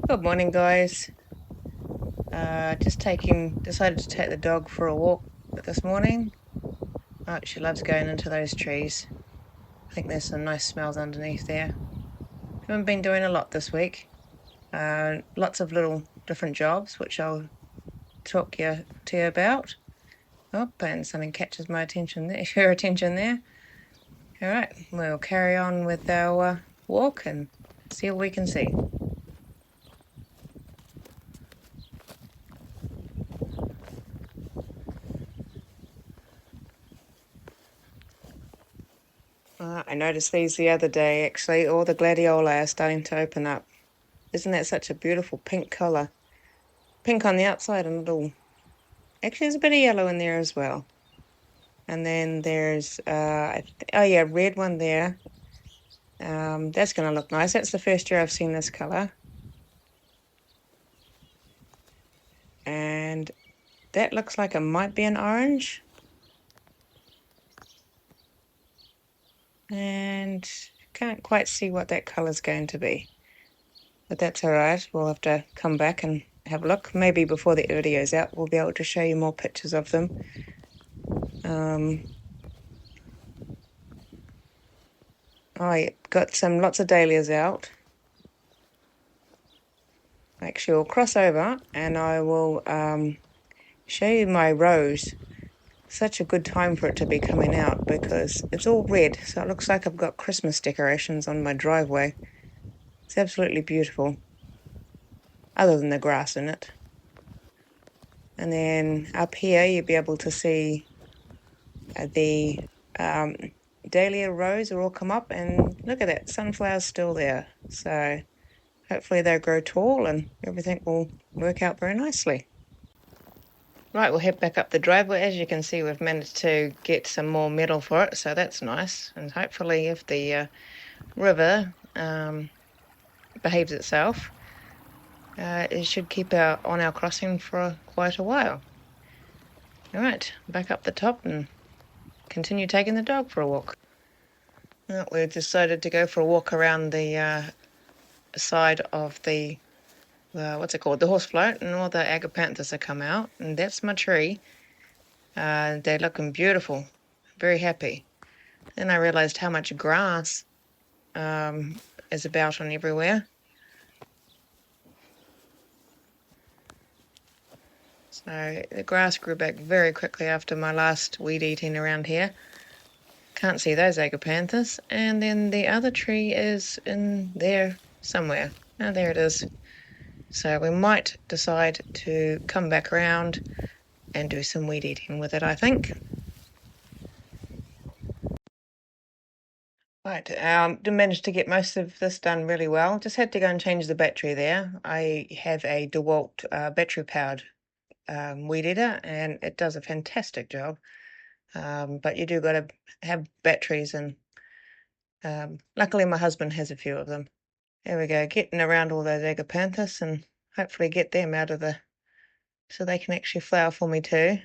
Good morning, guys. Decided to take the dog for a walk this morning. Oh, she loves going into those trees. I think there's some nice smells underneath there. Haven't been doing a lot this week. Lots of little different jobs, which I'll talk to you about. Oh, and something catches my attention there, her attention there. All right, we'll carry on with our walk and see what we can see. I noticed these the other day, actually. All the gladioli are starting to open up. Isn't that such a beautiful pink colour? Pink on the outside and actually there's a bit of yellow in there as well. And then there's, red one there. That's going to look nice. That's the first year I've seen this colour. And that looks like it might be an orange. And can't quite see what that colour's going to be. But that's all right. We'll have to come back and have a look. Maybe before the video's out, we'll be able to show you more pictures of them. I got lots of dahlias out. Actually, we'll cross over and I will show you my rose. Such a good time for it to be coming out because it's all red, so it looks like I've got Christmas decorations on my driveway. It's absolutely beautiful, other than the grass in it. And then up here, you'll be able to see the dahlia rose will all come up, and look at that, sunflower's still there. So hopefully they'll grow tall and everything will work out very nicely. Right, we'll head back up the driveway. As you can see, we've managed to get some more metal for it, so that's nice. And hopefully if the river behaves itself, it should keep on our crossing for quite a while. All right, back up the top and continue taking the dog for a walk. Well, we've decided to go for a walk around the side of the what's it called, the horse float, and all the agapanthus have come out, and that's my tree. They're looking beautiful, very happy. Then I realized how much grass is about on everywhere. So the grass grew back very quickly after my last weed eating around here. Can't see those agapanthus. And then the other tree is in there somewhere. Oh, there it is. So we might decide to come back around and do some weed eating with it, I think. Right, managed to get most of this done really well. Just had to go and change the battery there. I have a DeWalt battery-powered weed eater, and it does a fantastic job. But you do got to have batteries, and luckily my husband has a few of them. There we go, getting around all those agapanthus and hopefully get them out of so they can actually flower for me too.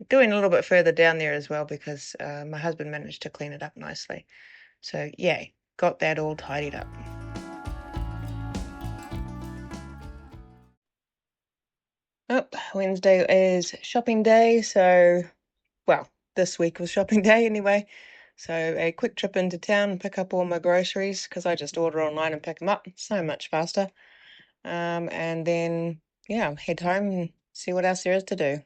Doing a little bit further down there as well because my husband managed to clean it up nicely. So yay, got that all tidied up. Oh, Wednesday is shopping day, so, well, this week was shopping day anyway. So a quick trip into town and pick up all my groceries because I just order online and pick them up. So much faster. And then, yeah, head home and see what else there is to do.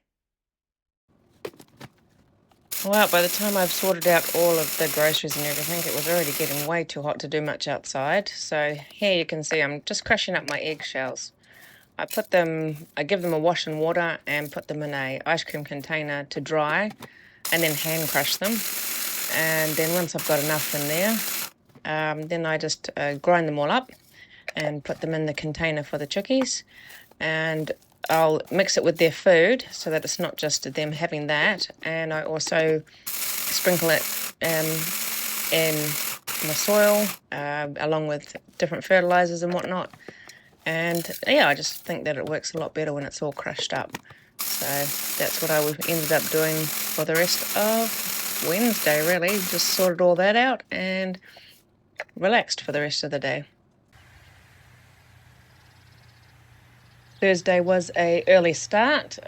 Well, by the time I've sorted out all of the groceries and everything, it was already getting way too hot to do much outside. So here you can see I'm just crushing up my eggshells. I give them a wash in water and put them in a ice cream container to dry and then hand crush them. And then once I've got enough in there, then I just grind them all up and put them in the container for the chickies. And I'll mix it with their food so that it's not just them having that. And I also sprinkle it in the soil along with different fertilizers and whatnot. And yeah, I just think that it works a lot better when it's all crushed up. So that's what I ended up doing for the rest of Wednesday, really. Just sorted all that out and relaxed for the rest of the day. Thursday was a early start.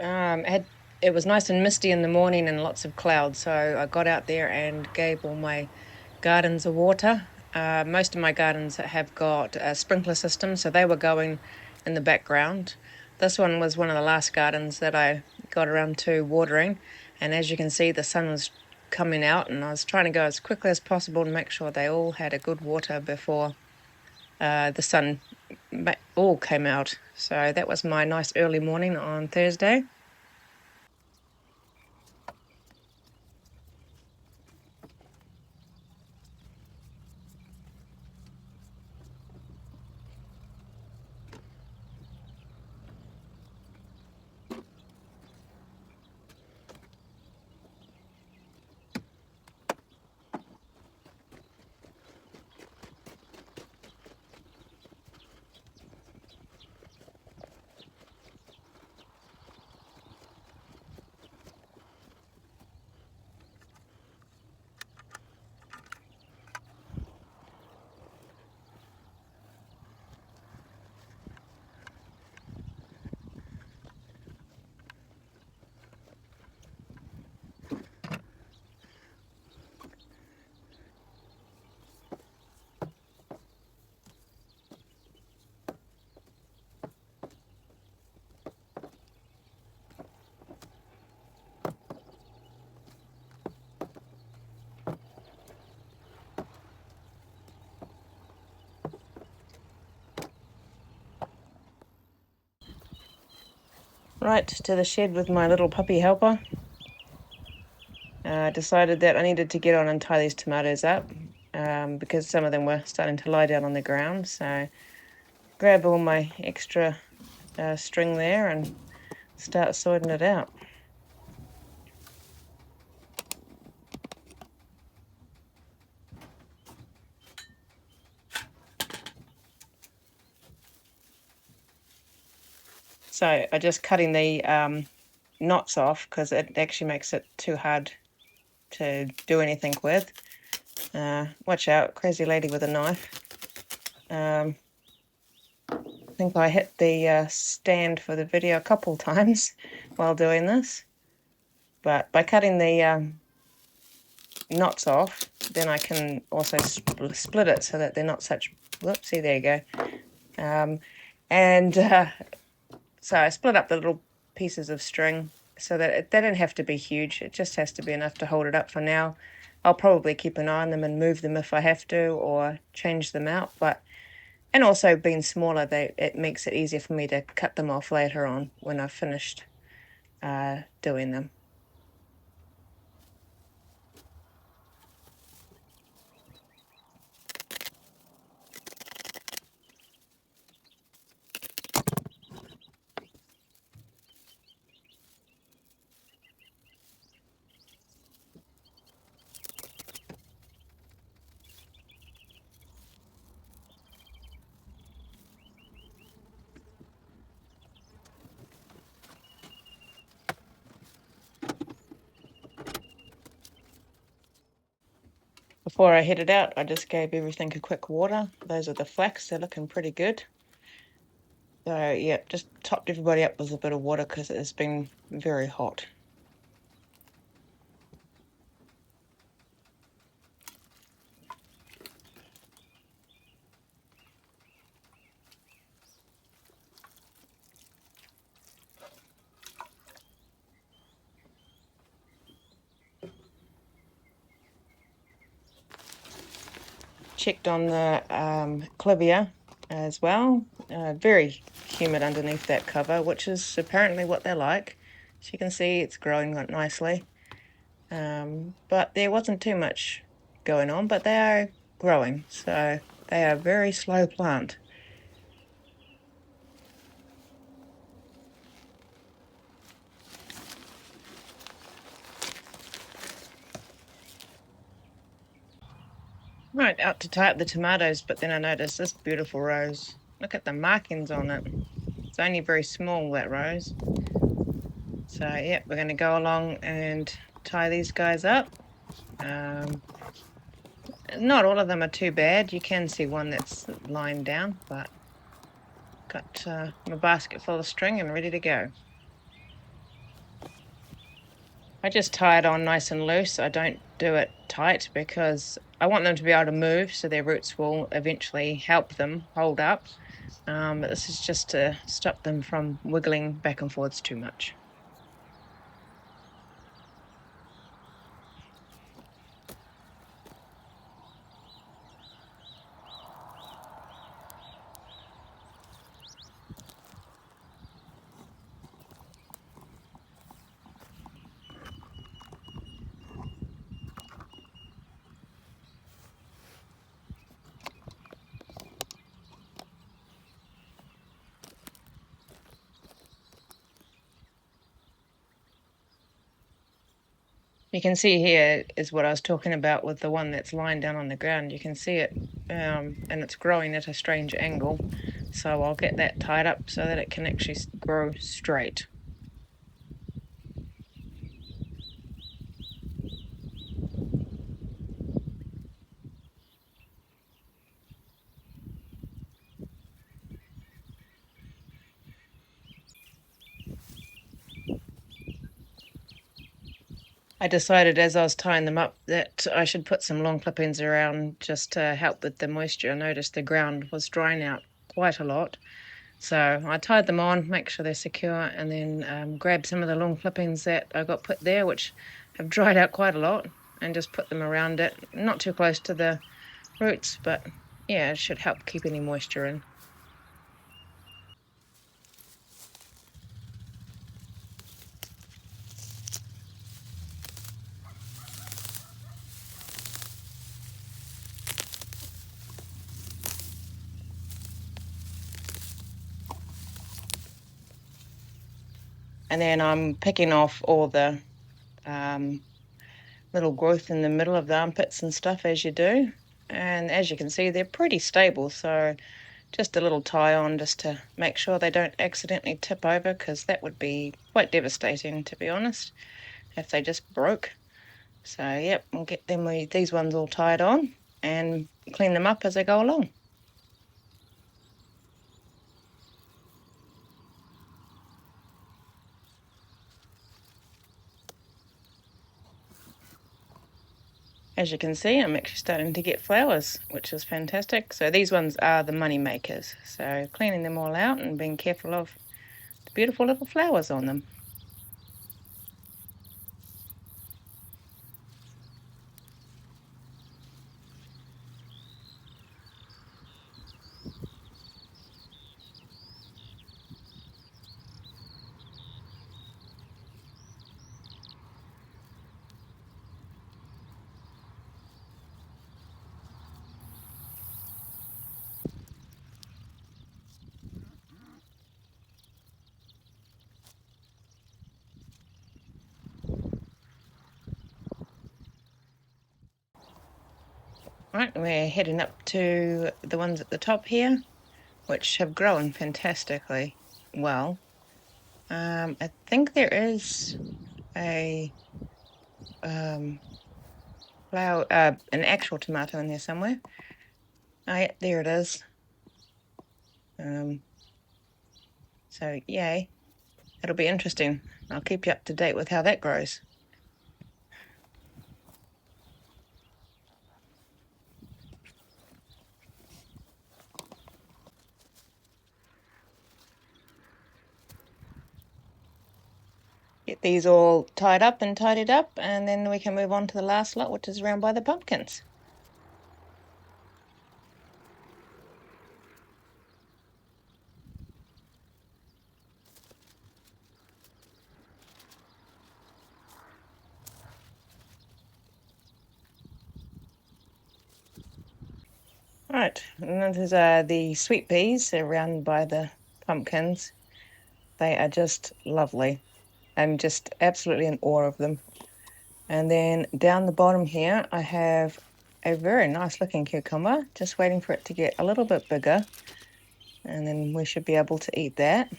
It was nice and misty in the morning and lots of clouds, so I got out there and gave all my gardens a water. Most of my gardens have got a sprinkler system, so they were going in the background. This one was one of the last gardens that I got around to watering, and as you can see, the sun was coming out, and I was trying to go as quickly as possible to make sure they all had a good water before the sun all came out. So that was my nice early morning on Thursday. Right to the shed with my little puppy helper. Decided that I needed to get on and tie these tomatoes up because some of them were starting to lie down on the ground. So grab all my extra string there and start sorting it out. So I just cutting the knots off because it actually makes it too hard to do anything with. Watch out, crazy lady with a knife. I think I hit the stand for the video a couple times while doing this, but by cutting the knots off, then I can also split it so that they're not such, whoopsie, there you go. So I split up the little pieces of string so that they don't have to be huge. It just has to be enough to hold it up for now. I'll probably keep an eye on them and move them if I have to, or change them out. And also being smaller, it makes it easier for me to cut them off later on when I've finished doing them. Before I headed out, I just gave everything a quick water. Those are the flax, they're looking pretty good. So yeah, just topped everybody up with a bit of water because it has been very hot. Checked on the clivia as well. Very humid underneath that cover, which is apparently what they're like. As you can see, it's growing nicely. But there wasn't too much going on, but they are growing, so they are a very slow plant. Right, out to tie up the tomatoes, but then I noticed this beautiful rose. Look at the markings on it. It's only very small, that rose. So yeah, we're going to go along and tie these guys up. Not all of them are too bad. You can see one that's lying down, but Got my basket full of string and ready to go. I just tie it on nice and loose. I don't do it tight because I want them to be able to move so their roots will eventually help them hold up. But this is just to stop them from wiggling back and forwards too much. You can see here is what I was talking about with the one that's lying down on the ground. You can see it, and it's growing at a strange angle. So I'll get that tied up so that it can actually grow straight. I decided as I was tying them up that I should put some long clippings around just to help with the moisture. I noticed the ground was drying out quite a lot. So I tied them on, make sure they're secure, and then grabbed some of the long clippings that I got put there, which have dried out quite a lot, and just put them around it. Not too close to the roots, but yeah, it should help keep any moisture in. And then I'm picking off all the um, little growth in the middle of the armpits and stuff as you do. And as you can see, they're pretty stable. So just a little tie on just to make sure they don't accidentally tip over, because that would be quite devastating, to be honest, if they just broke. So yep, we'll get them these ones all tied on and clean them up as I go along. As you can see, I'm actually starting to get flowers, which is fantastic. So these ones are the money makers. So cleaning them all out and being careful of the beautiful little flowers on them. Right, we're heading up to the ones at the top here, which have grown fantastically well. I think there is a flower, an actual tomato in there somewhere. Oh, yeah, there it is. So yay, it'll be interesting. I'll keep you up to date with how that grows. Get these all tied up and tidied up, and then we can move on to the last lot, which is around by the pumpkins. Right, and these are the sweet peas around by the pumpkins. They are just lovely. I'm just absolutely in awe of them. And then down the bottom here, I have a very nice looking cucumber, just waiting for it to get a little bit bigger. And then we should be able to eat that.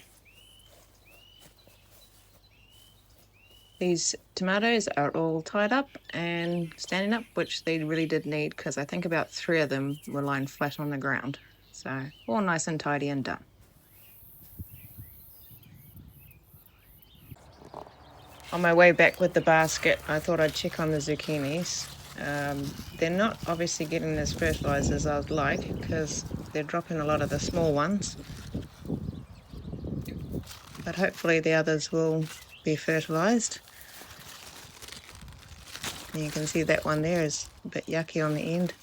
These tomatoes are all tied up and standing up, which they really did need, because I think about 3 of them were lying flat on the ground. So all nice and tidy and done. On my way back with the basket, I thought I'd check on the zucchinis. They're not obviously getting as fertilised as I'd like because they're dropping a lot of the small ones. But hopefully the others will be fertilised. And you can see that one there is a bit yucky on the end.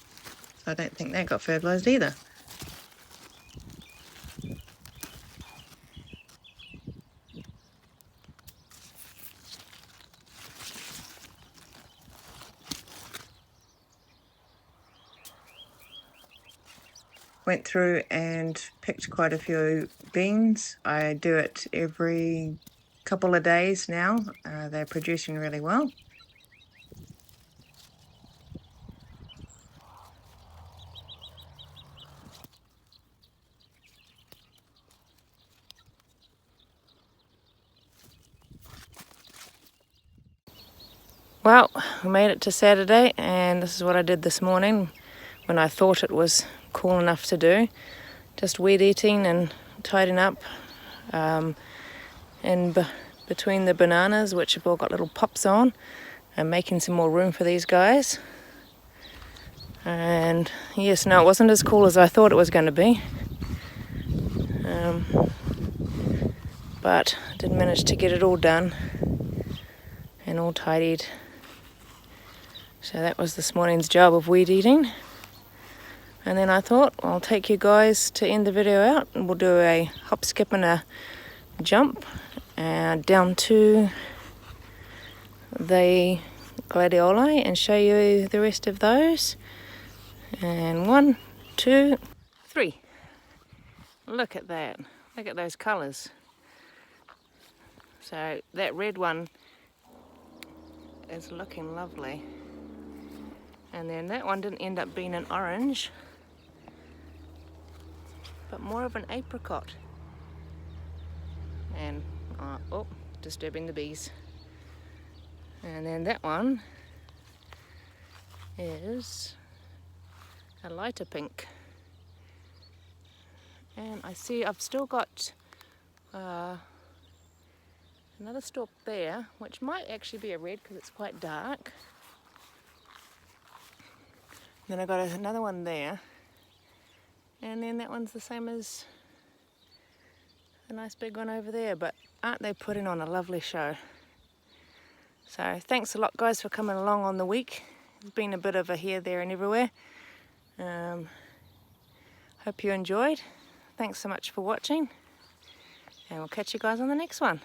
So I don't think that got fertilised either. Went through and picked quite a few beans. I do it every couple of days now. They're producing really well. Well, we made it to Saturday, and this is what I did this morning when I thought it was cool enough to do. Just weed eating and tidying up between the bananas, which have all got little pops on, and making some more room for these guys. And yes, no, it wasn't as cool as I thought it was going to be. But I did manage to get it all done and all tidied. So that was this morning's job of weed eating. And then I thought I'll take you guys to end the video out, and we'll do a hop, skip and a jump down to the gladioli and show you the rest of those. And 1, 2, 3. Look at that. Look at those colours. So that red one is looking lovely. And then that one didn't end up being an orange, but more of an apricot. And, oh, disturbing the bees. And then that one is a lighter pink. And I see I've still got another stalk there, which might actually be a red because it's quite dark. Then I've got another one there. And then that one's the same as a nice big one over there. But aren't they putting on a lovely show? So thanks a lot, guys, for coming along on the week. It's been a bit of a here, there and everywhere. Hope you enjoyed. Thanks so much for watching. And we'll catch you guys on the next one.